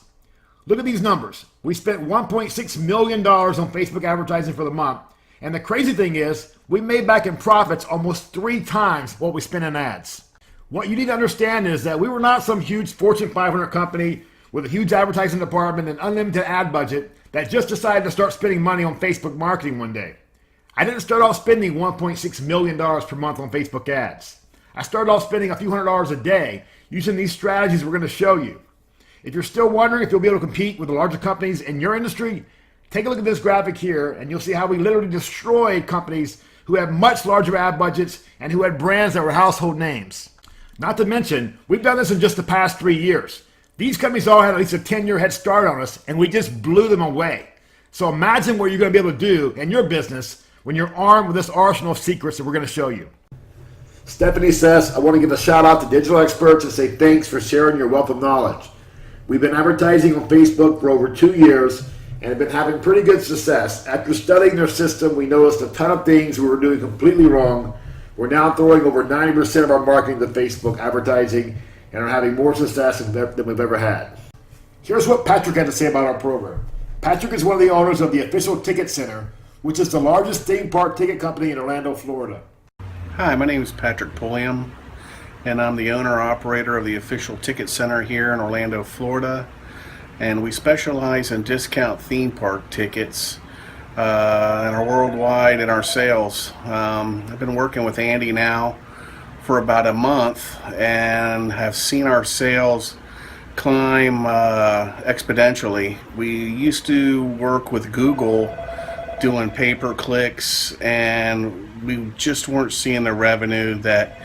Look at these numbers. We spent $1.6 million on Facebook advertising for the month. And the crazy thing is, we made back in profits almost 3 times what we spent in ads. What you need to understand is that we were not some huge Fortune 500 company with a huge advertising department and unlimited ad budget that just decided to start spending money on Facebook marketing one day. I didn't start off spending $1.6 million per month on Facebook ads. I started off spending a few $100s a day using these strategies we're going to show you. If you're still wondering if you'll be able to compete with the larger companies in your industry, take a look at this graphic here and you'll see how we literally destroyed companies who had much larger ad budgets and who had brands that were household names. Not to mention, we've done this in just the past 3 years. These companies all had at least a 10-year head start on us, and we just blew them away. So imagine what you're going to be able to do in your business when you're armed with this arsenal of secrets that we're going to show you. Stephanie says, I want to give a shout out to digital experts and say thanks for sharing your wealth of knowledge. We've been advertising on Facebook for over 2 years and have been having pretty good success. After studying their system, we noticed a ton of things we were doing completely wrong. We're now throwing over 90% of our marketing to Facebook advertising and are having more success than we've ever had. Here's what Patrick had to say about our program. Patrick is one of the owners of the Official Ticket Center, which is the largest theme park ticket company in Orlando, Florida. Hi, my name is Patrick Pulliam, and I'm the owner-operator of the Official Ticket Center here in Orlando, Florida. And we specialize in discount theme park tickets and are worldwide in our sales. I've been working with Andy now for about a month and have seen our sales climb exponentially. We used to work with Google doing pay-per-clicks, and we just weren't seeing the revenue that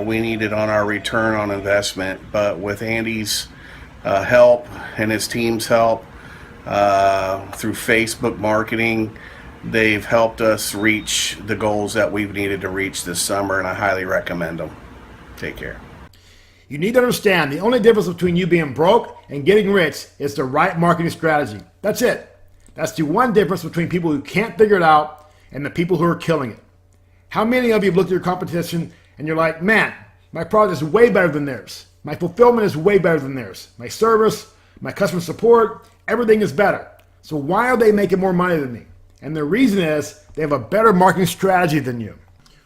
we needed on our return on investment. But with Andy's help and his team's help through Facebook marketing, they've helped us reach the goals that we've needed to reach this summer, and I highly recommend them. Take care. You need to understand the only difference between you being broke and getting rich is the right marketing strategy. That's it. That's the one difference between people who can't figure it out and the people who are killing it. How many of you have looked at your competition and you're like, man, my product is way better than theirs. My fulfillment is way better than theirs. My service, my customer support, everything is better. So why are they making more money than me? And the reason is they have a better marketing strategy than you.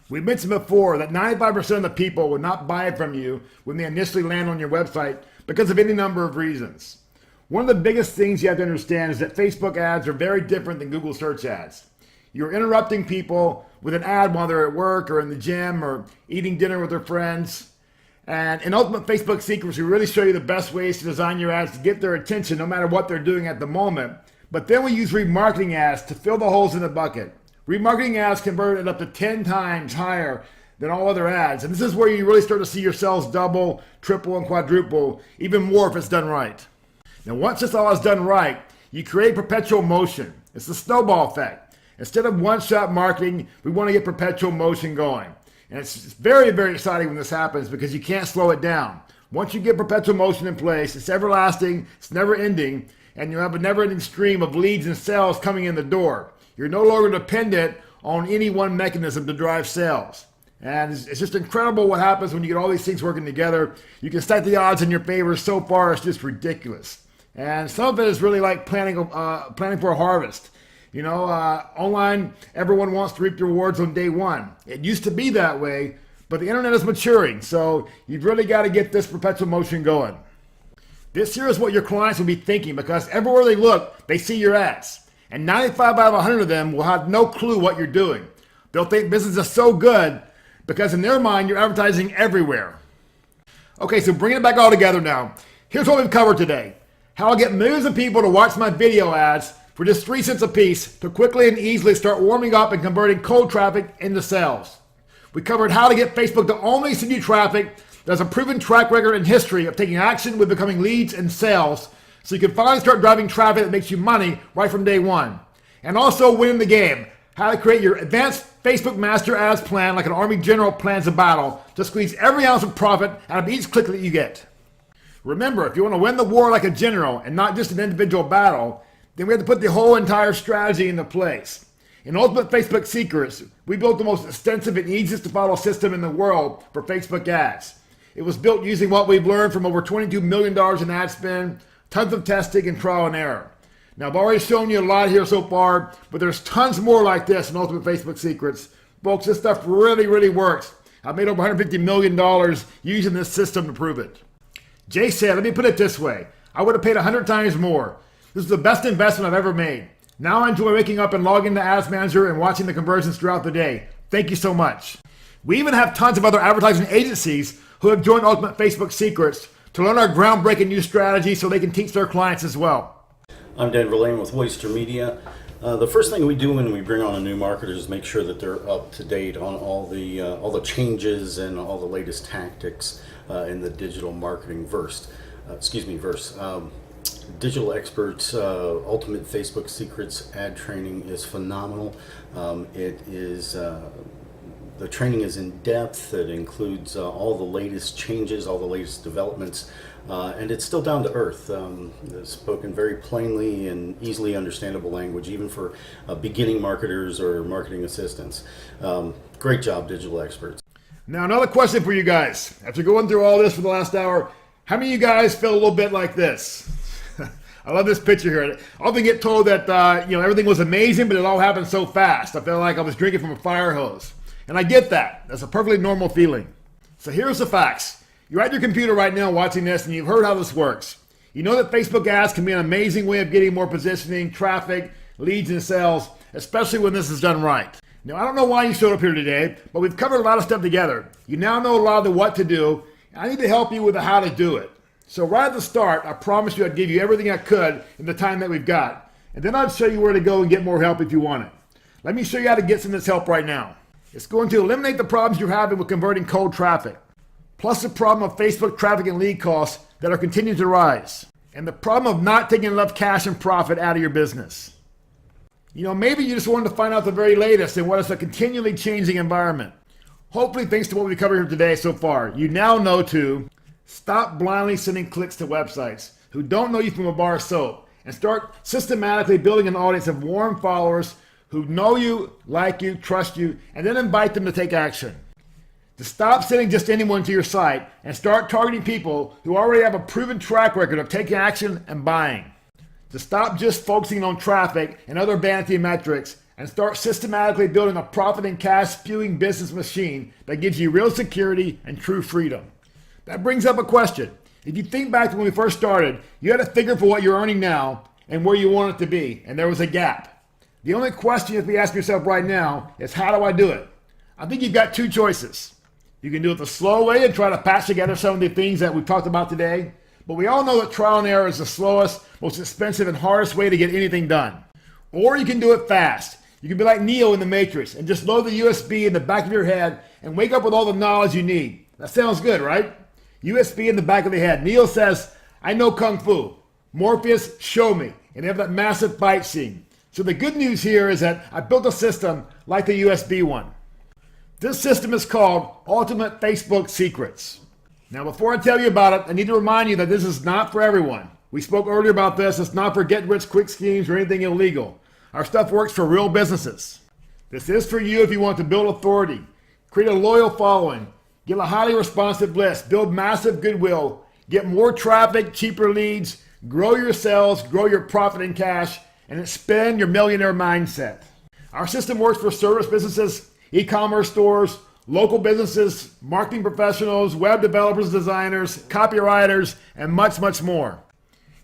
We mentioned before that 95% of the people will not buy from you when they initially land on your website because of any number of reasons. One of the biggest things you have to understand is that Facebook ads are very different than Google search ads. You're interrupting people with an ad while they're at work or in the gym or eating dinner with their friends. And in Ultimate Facebook Secrets, we really show you the best ways to design your ads to get their attention no matter what they're doing at the moment. But then we use remarketing ads to fill the holes in the bucket. Remarketing ads convert at up to 10 times higher than all other ads. And this is where you really start to see your sales double, triple, and quadruple, even more if it's done right. Now, once this all is done right, you create perpetual motion. It's the snowball effect. Instead of one-shot marketing, we want to get perpetual motion going. And it's very, very exciting when this happens because you can't slow it down. Once you get perpetual motion in place, it's everlasting, it's never ending, and you have a never-ending stream of leads and sales coming in the door. You're no longer dependent on any one mechanism to drive sales. And it's just incredible what happens when you get all these things working together. You can stack the odds in your favor so far, it's just ridiculous. And some of it is really like planning for a harvest. You know, online, everyone wants to reap the rewards on day one. It used to be that way, but the internet is maturing, so you've really got to get this perpetual motion going. This here is what your clients will be thinking because everywhere they look, they see your ads. And 95 out of 100 of them will have no clue what you're doing. They'll think business is so good because in their mind, you're advertising everywhere. Okay, so bringing it back all together now. Here's what we've covered today. How I'll get millions of people to watch my video ads for just 3 cents a piece to quickly and easily start warming up and converting cold traffic into sales. We covered how to get Facebook to only send you traffic that has a proven track record and history of taking action with becoming leads and sales so you can finally start driving traffic that makes you money right from day one. And also winning the game. How to create your advanced Facebook Master Ads plan like an Army General plans a battle to squeeze every ounce of profit out of each click that you get. Remember, if you want to win the war like a general and not just an individual battle, then we have to put the whole entire strategy into place. In Ultimate Facebook Secrets, we built the most extensive and easiest to follow system in the world for Facebook ads. It was built using what we've learned from over $22 million in ad spend, tons of testing and trial and error. Now, I've already shown you a lot here so far, but there's tons more like this in Ultimate Facebook Secrets. Folks, this stuff really, really works. I've made over $150 million using this system to prove it. Jay said, let me put it this way. I would have paid 100 times more. This is the best investment I've ever made. Now I enjoy waking up and logging into Ads Manager and watching the conversions throughout the day. Thank you so much. We even have tons of other advertising agencies who have joined Ultimate Facebook Secrets to learn our groundbreaking new strategy so they can teach their clients as well. I'm Denver Lane with Oyster Media. The first thing we do when we bring on a new marketer is make sure that they're up to date on all the changes and all the latest tactics in the digital marketing verse. Digital Experts Ultimate Facebook Secrets ad training is phenomenal. The training is in depth. It includes all the latest changes, all the latest developments, and it's still down to earth. It's spoken very plainly and easily understandable language, even for beginning marketers or marketing assistants. Great job, Digital Experts. Now, another question for you guys. After going through all this for the last hour, how many of you guys feel a little bit like this? I love this picture here. I often get told that everything was amazing, but it all happened so fast. I felt like I was drinking from a fire hose. And I get that. That's a perfectly normal feeling. So here's the facts. You're at your computer right now watching this, and you've heard how this works. You know that Facebook ads can be an amazing way of getting more positioning, traffic, leads, and sales, especially when this is done right. Now, I don't know why you showed up here today, but we've covered a lot of stuff together. You now know a lot of the what to do. I need to help you with the how to do it. So right at the start, I promised you I'd give you everything I could in the time that we've got. And then I'd show you where to go and get more help if you want it. Let me show you how to get some of this help right now. It's going to eliminate the problems you're having with converting cold traffic, plus the problem of Facebook traffic and lead costs that are continuing to rise, and the problem of not taking enough cash and profit out of your business. Maybe you just wanted to find out the very latest in what is a continually changing environment. Hopefully, thanks to what we covered here today so far, you now know to stop blindly sending clicks to websites who don't know you from a bar of soap and start systematically building an audience of warm followers who know you, like you, trust you, and then invite them to take action. To stop sending just anyone to your site and start targeting people who already have a proven track record of taking action and buying. To stop just focusing on traffic and other vanity metrics and start systematically building a profit and cash spewing business machine that gives you real security and true freedom. That brings up a question. If you think back to when we first started, you had a figure for what you're earning now and where you want it to be, and there was a gap. The only question you have to be asking yourself right now is, how do I do it? I think you've got two choices. You can do it the slow way and try to patch together some of the things that we've talked about today, but we all know that trial and error is the slowest, most expensive, and hardest way to get anything done. Or you can do it fast. You can be like Neo in the Matrix and just load the USB in the back of your head and wake up with all the knowledge you need. That sounds good, right? USB in the back of the head. Neo says, I know Kung Fu. Morpheus, show me. And they have that massive fight scene. So the good news here is that I built a system like the USB one. This system is called Ultimate Facebook Secrets. Now before I tell you about it, I need to remind you that this is not for everyone. We spoke earlier about this. It's not for get-rich-quick schemes or anything illegal. Our stuff works for real businesses. This is for you if you want to build authority, create a loyal following, get a highly responsive list, build massive goodwill, get more traffic, cheaper leads, grow your sales, grow your profit and cash, and expand your millionaire mindset. Our system works for service businesses, e-commerce stores, local businesses, marketing professionals, web developers, designers, copywriters, and much, much more.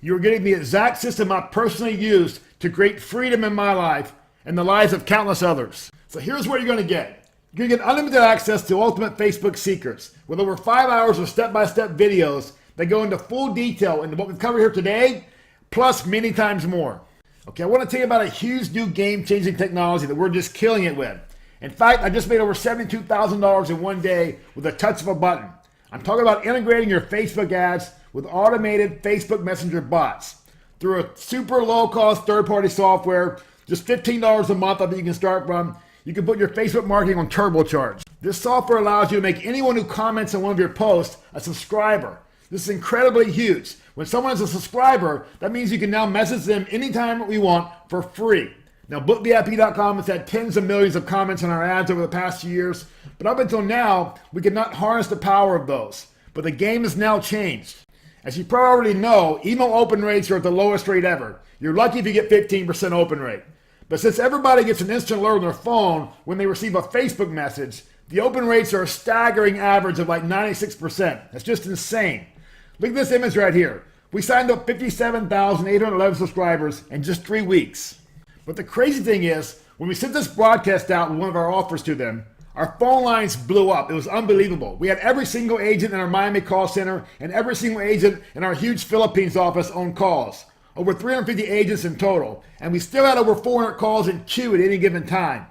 You're getting the exact system I personally used to create freedom in my life and the lives of countless others. So here's what you're going to get. You're going to get unlimited access to Ultimate Facebook Secrets with over 5 hours of step-by-step videos that go into full detail into what we've covered here today, plus many times more. Okay, I want to tell you about a huge new game-changing technology that we're just killing it with. In fact, I just made over $72,000 in one day with a touch of a button. I'm talking about integrating your Facebook ads with automated Facebook Messenger bots through a super low-cost third-party software, just $15 a month that you can start from. You can put your Facebook marketing on turbocharge. This software allows you to make anyone who comments on one of your posts a subscriber. This is incredibly huge. When someone is a subscriber, that means you can now message them anytime we want for free. Now, BookVIP.com has had tens of millions of comments on our ads over the past few years, but up until now, we could not harness the power of those. But the game has now changed. As you probably already know, email open rates are at the lowest rate ever. You're lucky if you get 15% open rate. But since everybody gets an instant alert on their phone when they receive a Facebook message, the open rates are a staggering average of like 96%. That's just insane. Look at this image right here. We signed up 57,811 subscribers in just 3 weeks. But the crazy thing is, when we sent this broadcast out with one of our offers to them, our phone lines blew up. It was unbelievable. We had every single agent in our Miami call center and every single agent in our huge Philippines office on calls. Over 350 agents in total. And we still had over 400 calls in queue at any given time.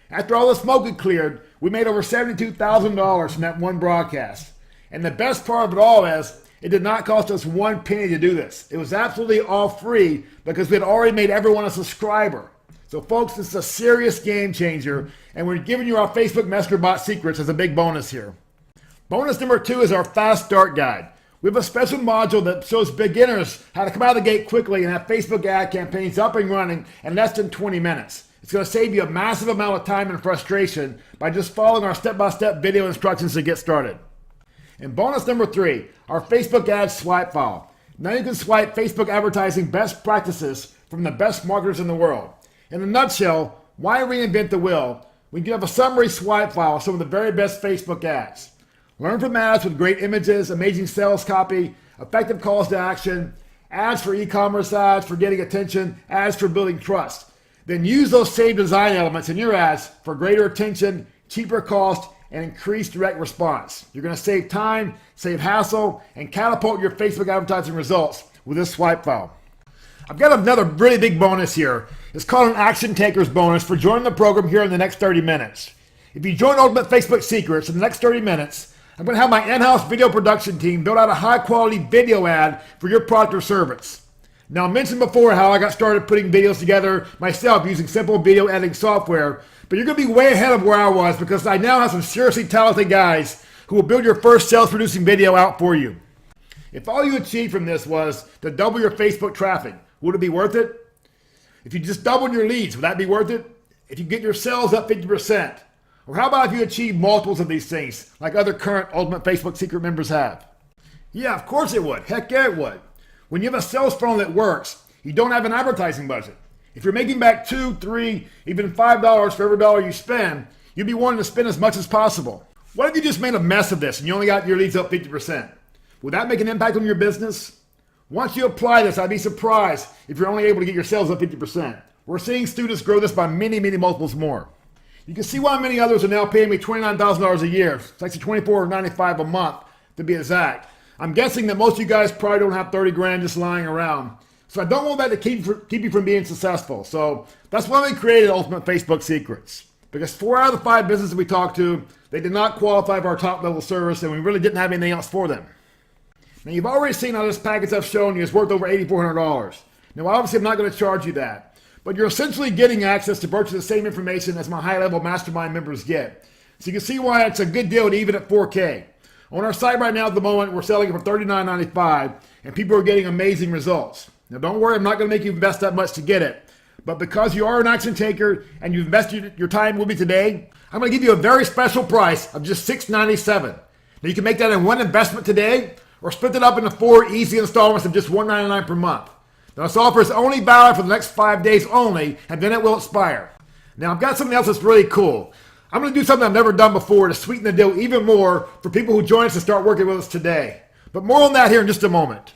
After all the smoke had cleared, we made over $72,000 from that one broadcast. And the best part of it all is, it did not cost us one penny to do this. It was absolutely all free because we had already made everyone a subscriber. So folks, this is a serious game changer, and we're giving you our Facebook Messenger bot secrets as a big bonus here. Bonus number 2 is our fast start guide. We have a special module that shows beginners how to come out of the gate quickly and have Facebook ad campaigns up and running in less than 20 minutes. It's going to save you a massive amount of time and frustration by just following our step-by-step video instructions to get started. And bonus number 3, our Facebook ads swipe file. Now you can swipe Facebook advertising best practices from the best marketers in the world. In a nutshell, why reinvent the wheel? We can have a summary swipe file of some of the very best Facebook ads. Learn from ads with great images, amazing sales copy, effective calls to action, ads for e-commerce ads for getting attention, ads for building trust. Then use those same design elements in your ads for greater attention, cheaper cost, and increased direct response. You're going to save time, save hassle, and catapult your Facebook advertising results with this swipe file. I've got another really big bonus here. It's called an Action Takers bonus for joining the program here in the next 30 minutes. If you join Ultimate Facebook Secrets in the next 30 minutes, I'm going to have my in-house video production team build out a high-quality video ad for your product or service. Now, I mentioned before how I got started putting videos together myself using simple video editing software, but you're going to be way ahead of where I was because I now have some seriously talented guys who will build your first sales-producing video out for you. If all you achieved from this was to double your Facebook traffic, would it be worth it? If you just doubled your leads, would that be worth it? If you get your sales up 50%? Or how about if you achieve multiples of these things, like other current Ultimate Facebook Secret members have? Yeah, of course it would. Heck yeah, it would. When you have a sales funnel that works, you don't have an advertising budget. If you're making back $2, $3, even $5 for every dollar you spend, you'd be wanting to spend as much as possible. What if you just made a mess of this and you only got your leads up 50%? Would that make an impact on your business? Once you apply this, I'd be surprised if you're only able to get your sales up 50%. We're seeing students grow this by many, many multiples more. You can see why many others are now paying me $29,000 a year. It's actually $24.95 a month to be exact. I'm guessing that most of you guys probably don't have 30 grand just lying around. So I don't want that to keep you from being successful. So that's why we created Ultimate Facebook Secrets. Because 4 out of the 5 businesses we talked to, they did not qualify for our top level service and we really didn't have anything else for them. Now you've already seen how this package I've shown you is worth over $8,400. Now obviously I'm not going to charge you that, but you're essentially getting access to virtually the same information as my high-level mastermind members get. So you can see why it's a good deal even at 4K. On our site right now at the moment, we're selling it for $39.95, and people are getting amazing results. Now don't worry, I'm not going to make you invest that much to get it, but because you are an action taker and you've invested your time with me today, I'm going to give you a very special price of just $697. Now you can make that in one investment today, or split it up into 4 easy installments of just $199 per month. Now this offer is only valid for the next 5 days only, and then it will expire. Now I've got something else that's really cool. I'm going to do something I've never done before to sweeten the deal even more for people who join us and start working with us today. But more on that here in just a moment.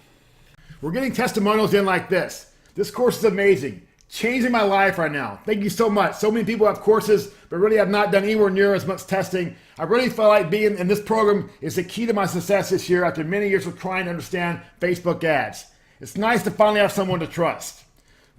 We're getting testimonials in like this. This course is amazing. Changing my life right now. Thank you so much. So many people have courses, but really have not done anywhere near as much testing. I really feel like being in this program is the key to my success this year after many years of trying to understand Facebook ads. It's nice to finally have someone to trust.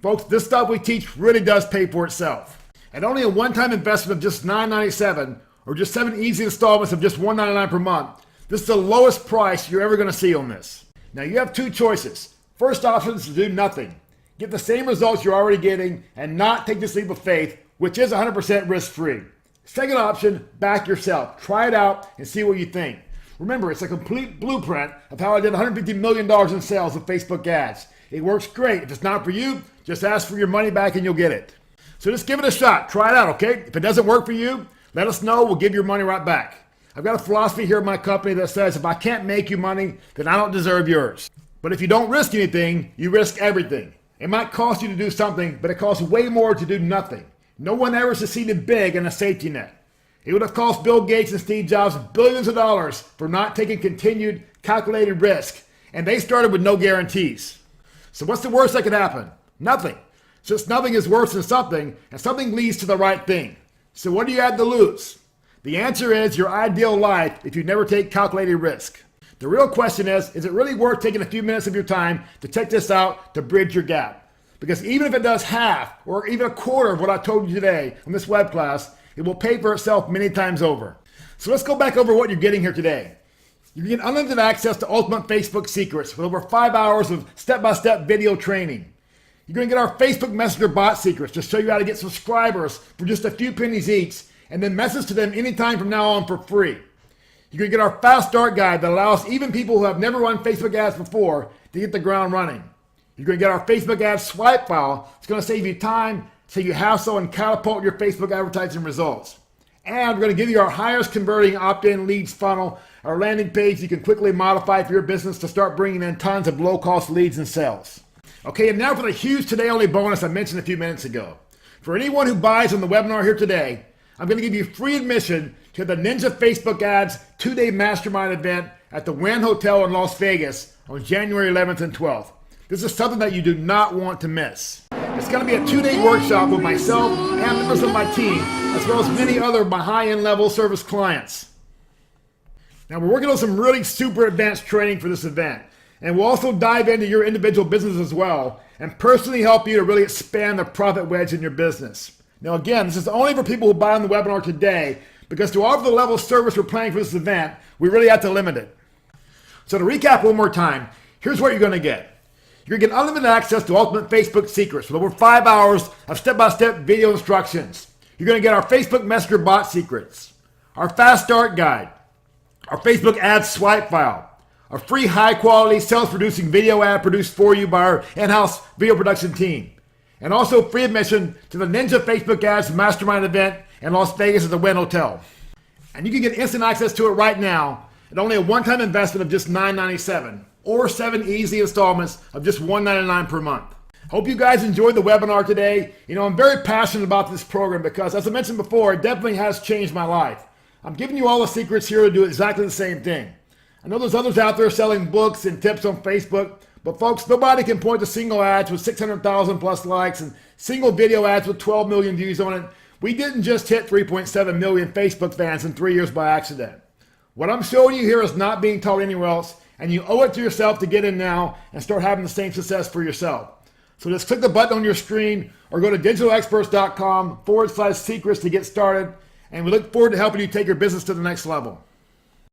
Folks, this stuff we teach really does pay for itself. At only a one-time investment of just $997, or just 7 easy installments of just $199 per month, this is the lowest price you're ever going to see on this. Now you have 2 choices. First option is to do nothing. Get the same results you're already getting and not take this leap of faith, which is 100% risk-free. Second option, back yourself. Try it out and see what you think. Remember, it's a complete blueprint of how I did $150 million in sales with Facebook ads. It works great. If it's not for you, just ask for your money back and you'll get it. So just give it a shot. Try it out, okay? If it doesn't work for you, let us know. We'll give your money right back. I've got a philosophy here in my company that says if I can't make you money, then I don't deserve yours. But if you don't risk anything, you risk everything. It might cost you to do something, but it costs way more to do nothing. No one ever succeeded big in a safety net. It would have cost Bill Gates and Steve Jobs billions of dollars for not taking continued calculated risk, and they started with no guarantees. So what's the worst that could happen? Nothing. Since nothing is worse than something, and something leads to the right thing. So what do you have to lose? The answer is your ideal life if you never take calculated risk. The real question is it really worth taking a few minutes of your time to check this out to bridge your gap? Because even if it does half or even a quarter of what I told you today in this web class, it will pay for itself many times over. So let's go back over what you're getting here today. You get unlimited access to Ultimate Facebook Secrets with over 5 hours of step-by-step video training. You're going to get our Facebook Messenger bot secrets to show you how to get subscribers for just a few pennies each and then message to them anytime from now on for free. You're going to get our fast start guide that allows even people who have never run Facebook ads before to get the ground running. You're going to get our Facebook ads swipe file. It's going to save you time, save you hassle, and catapult your Facebook advertising results. And we're going to give you our highest converting opt-in leads funnel, our landing page you can quickly modify for your business to start bringing in tons of low-cost leads and sales. Okay, and now for the huge today-only bonus I mentioned a few minutes ago. For anyone who buys on the webinar here today, I'm going to give you free admission to the Ninja Facebook Ads 2-day mastermind event at the Wynn Hotel in Las Vegas on January 11th and 12th. This is something that you do not want to miss. It's going to be a 2-day workshop with myself and members of my team, as well as many other of my high-end level service clients. Now we're working on some really super advanced training for this event, and we'll also dive into your individual business as well and personally help you to really expand the profit wedge in your business. Now again, this is only for people who buy on the webinar today, because to offer the level of service we're planning for this event, we really have to limit it. So to recap one more time, here's what you're going to get. You're going to get unlimited access to Ultimate Facebook Secrets with over 5 hours of step-by-step video instructions. You're going to get our Facebook Messenger bot secrets, our fast start guide, our Facebook ads swipe file, a free high-quality sales-producing video ad produced for you by our in-house video production team, and also free admission to the Ninja Facebook Ads Mastermind event in Las Vegas at the Wynn Hotel. And you can get instant access to it right now at only a one-time investment of just $997 or 7 easy installments of just $199 per month. Hope you guys enjoyed the webinar today. You know, I'm very passionate about this program because, as I mentioned before, it definitely has changed my life. I'm giving you all the secrets here to do exactly the same thing. I know there's others out there selling books and tips on Facebook, but folks, nobody can point to single ads with 600,000 plus likes and single video ads with 12 million views on it. We didn't just hit 3.7 million Facebook fans in 3 years by accident. What I'm showing you here is not being taught anywhere else, and you owe it to yourself to get in now and start having the same success for yourself. So just click the button on your screen or go to digitalexperts.com/secrets to get started, and we look forward to helping you take your business to the next level.